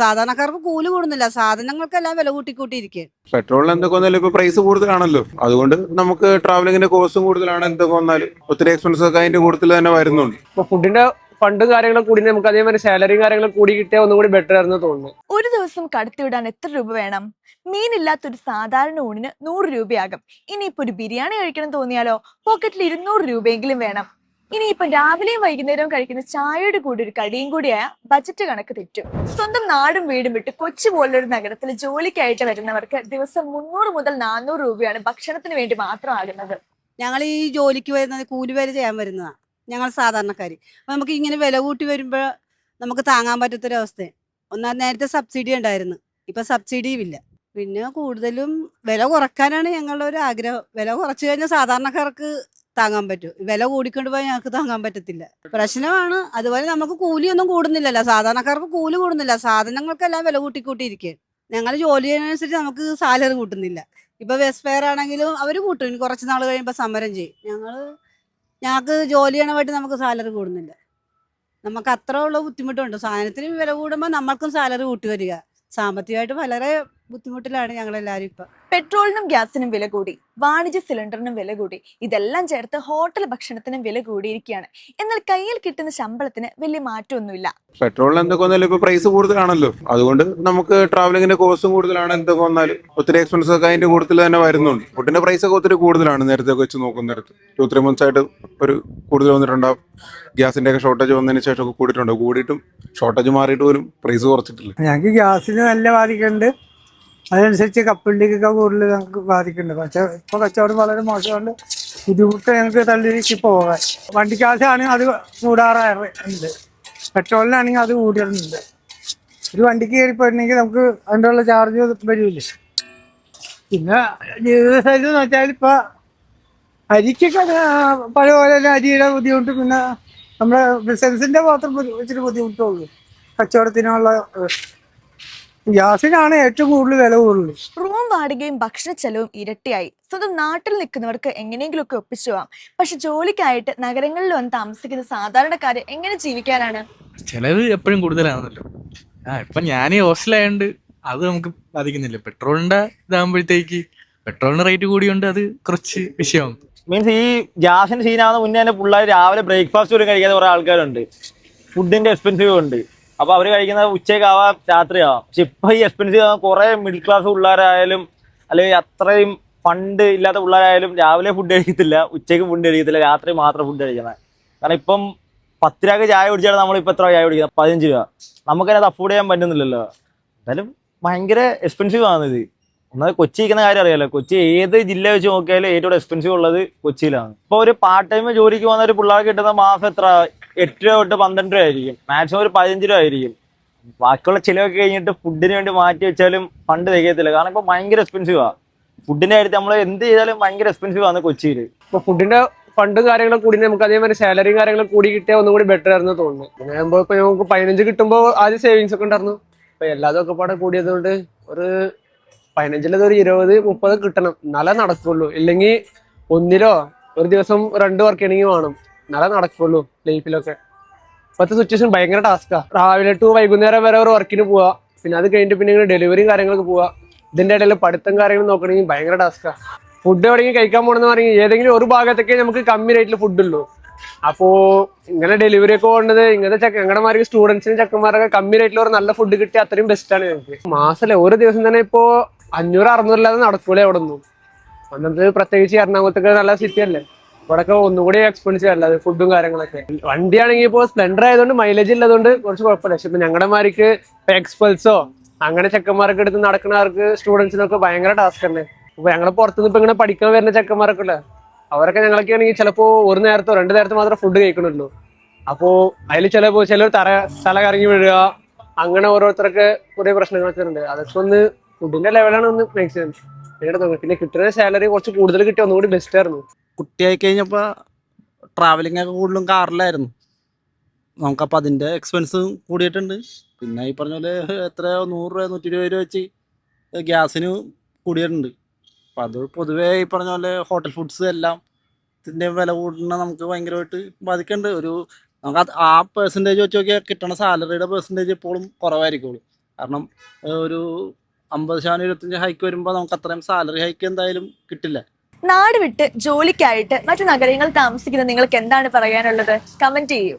സാധാരണക്കാർക്ക് കൂലി കൂടുന്നില്ല, സാധനങ്ങൾക്കെല്ലാം വില കൂട്ടിയിരിക്കുക. പെട്രോളിന് എന്തൊക്കെ വന്നാലും ഇപ്പൊ പ്രൈസ് കൂടുതലാണല്ലോ, അതുകൊണ്ട് നമുക്ക് ട്രാവലിംഗിന്റെ കോസ്റ്റും കൂടുതലാണ്. എന്തൊക്കെ വന്നാലും ഒത്തിരി എക്സ്പെൻസ് ഒക്കെ അതിന്റെ കൂടുതൽ തന്നെ വരുന്നുണ്ട്. ഇപ്പൊ ഫുഡിന്റെ ഫണ്ടും കാര്യങ്ങളും കൂടി നമുക്ക് അതേമാതിരി സാലറിയും കാര്യങ്ങളും കൂടി കിട്ടിയാൽ ഒന്നും കൂടി ബെറ്റർ ആയിരുന്നു തോന്നുന്നു. ഒരു ദിവസം കടത്തിവിടാൻ എത്ര രൂപ വേണം? മീനില്ലാത്തൊരു സാധാരണ ഊണിന് 100 രൂപയാകും. ഇനിയിപ്പോ ഒരു ബിരിയാണി കഴിക്കണം തോന്നിയാലോ പോക്കറ്റിൽ 200 രൂപയെങ്കിലും വേണം. ഇനിയിപ്പൊ രാവിലെയും വൈകുന്നേരവും കഴിക്കുന്ന ചായയുടെ കൂടി ഒരു കടിയും കൂടിയായ ബജറ്റ് കണക്ക് തെറ്റും. സ്വന്തം നാടും വീടും വിട്ട് കൊച്ചി പോലൊരു നഗരത്തിൽ ജോലിക്കായിട്ട് വരുന്നവർക്ക് ദിവസം 300 മുതൽ 400 രൂപയാണ് ഭക്ഷണത്തിന് വേണ്ടി മാത്രം ആകുന്നത്. ഞങ്ങൾ ഈ ജോലിക്ക് വരുന്നത് കൂലി വേല ചെയ്യാൻ വരുന്നതാണ് ഞങ്ങൾ സാധാരണക്കാർ. അപ്പം നമുക്ക് ഇങ്ങനെ വില കൂട്ടി വരുമ്പോൾ നമുക്ക് താങ്ങാൻ പറ്റാത്തൊരവസ്ഥ. നേരത്തെ സബ്സിഡി ഉണ്ടായിരുന്നു, ഇപ്പം സബ്സിഡിയും ഇല്ല. പിന്നെ കൂടുതലും വില കുറയ്ക്കാനാണ് ഞങ്ങളുടെ ഒരു ആഗ്രഹം. വില കുറച്ച് കഴിഞ്ഞാൽ സാധാരണക്കാർക്ക് താങ്ങാൻ പറ്റും, വില കൂടിക്കൊണ്ട് പോയാൽ ഞങ്ങൾക്ക് താങ്ങാൻ പറ്റത്തില്ല, പ്രശ്നമാണ്. അതുപോലെ നമുക്ക് കൂലിയൊന്നും കൂടുന്നില്ലല്ലോ, സാധാരണക്കാർക്ക് കൂലി കൂടുന്നില്ല, സാധനങ്ങൾക്കെല്ലാം വില കൂട്ടിയിരിക്കുക. ഞങ്ങൾ ജോലി ചെയ്യുന്നതനുസരിച്ച് നമുക്ക് സാലറി കൂട്ടുന്നില്ല. ഇപ്പൊ ബസ് ഫെയർ ആണെങ്കിലും അവർ കൂട്ടും, കുറച്ച് നാൾ കഴിയുമ്പോൾ സമരം ചെയ്യും. ഞങ്ങൾക്ക് ജോലി ചെയ്യണ വേണ്ടി നമുക്ക് സാലറി കൂടുന്നില്ല. നമുക്ക് അത്ര ഉള്ള ബുദ്ധിമുട്ടുണ്ട്. സാധനത്തിന് വില കൂടുമ്പോൾ നമ്മൾക്കും സാലറി കൂട്ടി വരിക. സാമ്പത്തികമായിട്ട് വളരെ ബുദ്ധിമുട്ടിലാണ് ഞങ്ങളെല്ലാവരും. ഇപ്പം പെട്രോളിനും ഗ്യാസിനും വില കൂടി, വാണിജ്യ സിലിണ്ടറിനും വില കൂടി, ഇതെല്ലാം ചേർത്ത് ഹോട്ടൽ ഭക്ഷണത്തിനും വില കൂടിയിരിക്കുകയാണ്. എന്നാൽ കയ്യിൽ കിട്ടുന്ന ശമ്പളത്തിന് വലിയ മാറ്റമൊന്നുമില്ല. പെട്രോളിന് എന്തൊക്കെ വന്നാലും ഇപ്പൊ പ്രൈസ് കൂടുതലാണല്ലോ, അതുകൊണ്ട് നമുക്ക് ട്രാവലിംഗിന്റെ കോസ്റ്റും കൂടുതലാണ്. എന്തൊക്കെ വന്നാലും ഒത്തിരി എക്സ്പെൻസ് ഒക്കെ അതിന്റെ കൂടുതൽ തന്നെ വരുന്നുണ്ട്. ഫുഡിന്റെ പ്രൈസ് ഒക്കെ ഒത്തിരി കൂടുതലാണ് നേരത്തെ വെച്ച് നോക്കുന്നിടത്ത്. 2-3 months ആയിട്ട് ഒരു കൂടുതൽ വന്നിട്ടുണ്ടാവും. ഗ്യാസിന്റെ ഒക്കെ ഷോർട്ടേജ് വന്നതിന് ശേഷം ഒക്കെ കൂടിയിട്ടും ഷോർട്ടേജ് മാറിയിട്ട് പോലും പ്രൈസ് കുറച്ചിട്ടില്ല. ഞങ്ങൾക്ക് ഗ്യാസിന് നല്ല ബാധിക്കുന്നുണ്ട്, അതനുസരിച്ച് കപ്പലിലേക്കൊക്കെ കൂടുതൽ ഞങ്ങൾക്ക് ബാധിക്കുന്നുണ്ട്. പക്ഷെ ഇപ്പോൾ കച്ചവടം വളരെ മോശമുണ്ട്, ബുദ്ധിമുട്ട് ഞങ്ങൾക്ക് തള്ളിലേക്ക് പോകാൻ. വണ്ടിക്കാശാണെങ്കിൽ അത് കൂടാറുണ്ട്, പെട്രോളിനാണെങ്കിൽ അത് കൂടിയിട്ടുണ്ട്. ഒരു വണ്ടിക്ക് കയറിപ്പോയിട്ടുണ്ടെങ്കിൽ നമുക്ക് അതിൻ്റെ ഉള്ള ചാർജ് വരില്ല. പിന്നെ ജീവിതശൈലി എന്ന് വെച്ചാൽ ഇപ്പം അരിക്കൊക്കെ പഴയ പോലെ തന്നെ അരിയുടെ ബുദ്ധിമുട്ട്, പിന്നെ നമ്മുടെ ബിസിനസിൻ്റെ മാത്രം ഇച്ചിരി ബുദ്ധിമുട്ടുള്ളൂ. കച്ചവടത്തിനുള്ള ഗ്യാസിനാണ് ഏറ്റവും കൂടുതൽ വില കൂടുതൽ. റൂം വാടകയും ഭക്ഷണ ചെലവും ഇരട്ടിയായി. സ്വന്തം നാട്ടിൽ നിൽക്കുന്നവർക്ക് എങ്ങനെയെങ്കിലുമൊക്കെ ഒപ്പിച്ചു പോവാം. പക്ഷെ ജോലിക്കായിട്ട് നഗരങ്ങളിൽ വന്ന് താമസിക്കുന്ന സാധാരണക്കാര് എങ്ങനെ ജീവിക്കാനാണ്? ചെലവ് എപ്പോഴും കൂടുതലാണല്ലോ. ഇപ്പൊ ഞാൻ ഹോസ്റ്റലായോണ്ട് അത് നമുക്ക് ബാധിക്കുന്നില്ല. പെട്രോളിന്റെ ഇതാകുമ്പോഴത്തേക്ക് പെട്രോളിന്റെ റേറ്റ് കൂടിയോണ്ട് അത് കുറച്ച് വിഷയമാകും. മീൻസ് ഈ ഗ്യാസിന് സീനാവുന്ന മുന്നേ തന്നെ പിള്ളേർ രാവിലെ ബ്രേക്ക്ഫാസ്റ്റ് പോലും കഴിക്കാതെ കുറെ ആൾക്കാരുണ്ട്. ഫുഡിന്റെ എക്സ്പെൻസീവ് ഉണ്ട്, അപ്പൊ അവര് കഴിക്കുന്നത് ഉച്ചയ്ക്കാവാം രാത്രിയാവാം. പക്ഷെ ഇപ്പൊ ഈ എക്സ്പെൻസീവ് ആവാൻ കുറെ മിഡിൽ ക്ലാസ് പിള്ളേരായാലും അല്ലെങ്കിൽ അത്രയും ഫണ്ട് ഇല്ലാത്ത പിള്ളേരായാലും രാവിലെ ഫുഡ് കഴിക്കത്തില്ല, ഉച്ചയ്ക്ക് ഫുഡ് കഴിക്കത്തില്ല, രാത്രി മാത്രം ഫുഡ് കഴിക്കുന്നത്. കാരണം ഇപ്പം 10 രൂപയ്ക്ക് ചായ കുടിച്ചാൽ നമ്മളിപ്പോൾ എത്ര ചായ കുടിക്കുന്നത്? 15 രൂപ. നമുക്കതിനകത്ത് അഫോർഡ് ചെയ്യാൻ പറ്റുന്നില്ലല്ലോ. എന്തായാലും ഭയങ്കര എക്സ്പെൻസീവ് ആണിത്. ഒന്നത് കൊച്ചി ഇരിക്കുന്ന കാര്യം അറിയാലോ, കൊച്ചി ഏത് ജില്ല വെച്ച് നോക്കിയാലും ഏറ്റവും എക്സ്പെൻസീവ് ഉള്ളത് കൊച്ചിയിലാണ്. ഇപ്പോൾ ഒരു പാർട്ട് ടൈം ജോലിക്ക് പോകുന്ന ഒരു പിള്ളേർക്ക് കിട്ടുന്ന മാസം എത്ര 8 രൂപ തൊട്ട് 12 രൂപ ആയിരിക്കും, മാക്സിമം ഒരു 15 രൂപ ആയിരിക്കും. ബാക്കിയുള്ള ചിലവൊക്കെ കഴിഞ്ഞിട്ട് ഫുഡിന് വേണ്ടി മാറ്റി വെച്ചാലും ഫണ്ട് തികയത്തില്ല. കാരണം ഇപ്പൊ ഭയങ്കര എക്സ്പെൻസീവാ ഫുഡിന്റെ കാര്യത്തിൽ. നമ്മൾ എന്ത് ചെയ്താലും ഭയങ്കര എക്സ്പെൻസീവ് ആണ് കൊച്ചിയിൽ. ഇപ്പൊ ഫുഡിന്റെ ഫണ്ടും കാര്യങ്ങളും കൂടി നമുക്ക് അതേമാതിരി സാലറിയും കാര്യങ്ങളും കൂടി കിട്ടിയാൽ ഒന്നും കൂടി ബെറ്റർ ആയിരുന്നു തോന്നുന്നു. പിന്നെ ഇപ്പൊ നമുക്ക് 15 കിട്ടുമ്പോൾ ആദ്യം സേവിങ്സ് ഒക്കെ ഉണ്ടായിരുന്നു. ഇപ്പൊ എല്ലാതും ഒക്കെ പാടെ കൂടിയത് കൊണ്ട് ഒരു 15 ഒരു 20-30 കിട്ടണം, എന്നാലേ നടക്കുള്ളൂ. ഇല്ലെങ്കിൽ ഒന്നിലോ ഒരു ദിവസം 2 വർക്ക് ചെയ്യണമെങ്കിൽ വേണം, എന്നാലേ നടക്കുള്ളൂ ലൈഫിലൊക്കെ. ഇപ്പോഴത്തെ സിറ്റുവേഷൻ ഭയങ്കര ടാസ്കാ. രാവിലെ ടു വൈകുന്നേരം വരെ ഒരു വർക്കിന് പോവാ, പിന്നെ അത് കഴിഞ്ഞിട്ട് പിന്നെ ഡെലിവറിയും കാര്യങ്ങളൊക്കെ പോവാ. ഇതിന്റെ ഇടയിൽ പഠിത്തം കാര്യങ്ങളും നോക്കണമെങ്കിൽ ഭയങ്കര ടാസ്കാ. ഫുഡ് എവിടെയെങ്കിലും കഴിക്കാൻ പോകണമെന്ന് പറഞ്ഞെങ്കിൽ ഏതെങ്കിലും ഒരു ഭാഗത്തൊക്കെ നമുക്ക് കമ്മി റേറ്റിൽ ഫുഡ് ഉള്ളൂ. അപ്പോ ഇങ്ങനെ ഡെലിവറി ഒക്കെ പോകുന്നത് ഇങ്ങനത്തെ ഞങ്ങളുടെമാർക്ക് സ്റ്റുഡൻസിനും ചെക്കന്മാരൊക്കെ കമ്മി റേറ്റിൽ ഒരു നല്ല ഫുഡ് കിട്ടിയ അത്രയും ബെസ്റ്റ് ആണ് ഞങ്ങൾക്ക്. മാസല്ലേ ഒരു ദിവസം തന്നെ ഇപ്പോ 500-600 ഇല്ലാതെ നടക്കൂലേ അവിടെ ഒന്നും. അന്നത്തെ പ്രത്യേകിച്ച് എറണാകുളത്തൊക്കെ നല്ല സിറ്റി അല്ലേ, ഇവിടെയൊക്കെ ഒന്നുകൂടി എക്സ്പെൻസീവ് അല്ല ഫുഡും കാര്യങ്ങളൊക്കെ. വണ്ടിയാണെങ്കിൽ ഇപ്പോൾ സ്പ്ലെൻഡർ ആയതുകൊണ്ട് മൈലേജ് ഇല്ലാതുകൊണ്ട് കുറച്ച് കുഴപ്പമില്ല. പക്ഷെ ഇപ്പൊ ഞങ്ങളുടെ മാർക്ക് ഇപ്പൊ എക്സ്പൾസോ അങ്ങനെ ചെക്കന്മാരൊക്കെ എടുത്ത് നടക്കുന്നവർക്ക് സ്റ്റുഡൻസിനൊക്കെ ഭയങ്കര ടാസ്ക് തന്നെ. ഇപ്പൊ ഞങ്ങളെ പുറത്തുനിന്ന് ഇപ്പൊ ഇങ്ങനെ പഠിക്കാൻ വരുന്ന ചെക്കന്മാരൊക്കെ ഉള്ള അവരൊക്കെ ഞങ്ങളൊക്കെ ആണെങ്കിൽ ചിലപ്പോ ഒരു നേരത്തോ 2 നേരത്തോ മാത്രമേ ഫുഡ് കഴിക്കണുള്ളൂ. അപ്പോ അതിൽ ചിലർ തല കറങ്ങി വീഴുക, അങ്ങനെ ഓരോരുത്തർക്ക് കുറെ പ്രശ്നങ്ങളൊക്കെ ഉണ്ട്. അതൊക്കെ ഒന്ന് ഫുഡിന്റെ ലെവലാണ് ഒന്ന് മാക്സിമം പിന്നെ കിട്ടുന്ന സാലറി കുറച്ച് കൂടുതൽ കിട്ടിയ ഒന്നുകൂടി ബെസ്റ്റ് ആയിരുന്നു. കുട്ടിയായി കഴിഞ്ഞപ്പോൾ ട്രാവലിംഗ് ഒക്കെ കൂടുതലും കാറിലായിരുന്നു. നമുക്കപ്പോൾ അതിൻ്റെ എക്സ്പെൻസ് കൂടിയിട്ടുണ്ട്. പിന്നെ ഈ പറഞ്ഞ പോലെ എത്രയോ 100 രൂപ 120 രൂപ വെച്ച് ഗ്യാസിന് കൂടിയിട്ടുണ്ട്. അപ്പം അത് പൊതുവേ ഈ പറഞ്ഞ പോലെ ഹോട്ടൽ ഫുഡ്സ് എല്ലാം ഇതിൻ്റെ വില കൂടുന്ന നമുക്ക് ഭയങ്കരമായിട്ട് ബാധിക്കുന്നുണ്ട്. നമുക്ക് ആ പെർസെൻറ്റേജ് വെച്ച് നോക്കിയാൽ കിട്ടണ സാലറിയുടെ പെർസെൻറ്റേജ് എപ്പോഴും കുറവായിരിക്കുള്ളൂ. കാരണം ഒരു 50% 25 ഹൈക്ക് വരുമ്പോൾ നമുക്ക് അത്രയും സാലറി ഹൈക്ക് എന്തായാലും കിട്ടില്ല. നാട് വിട്ട് ജോലിക്കായിട്ട് മറ്റു നഗരങ്ങളിൽ താമസിക്കുന്ന നിങ്ങൾക്ക് എന്താണ് പറയാനുള്ളത്? കമന്റ് ചെയ്യൂ.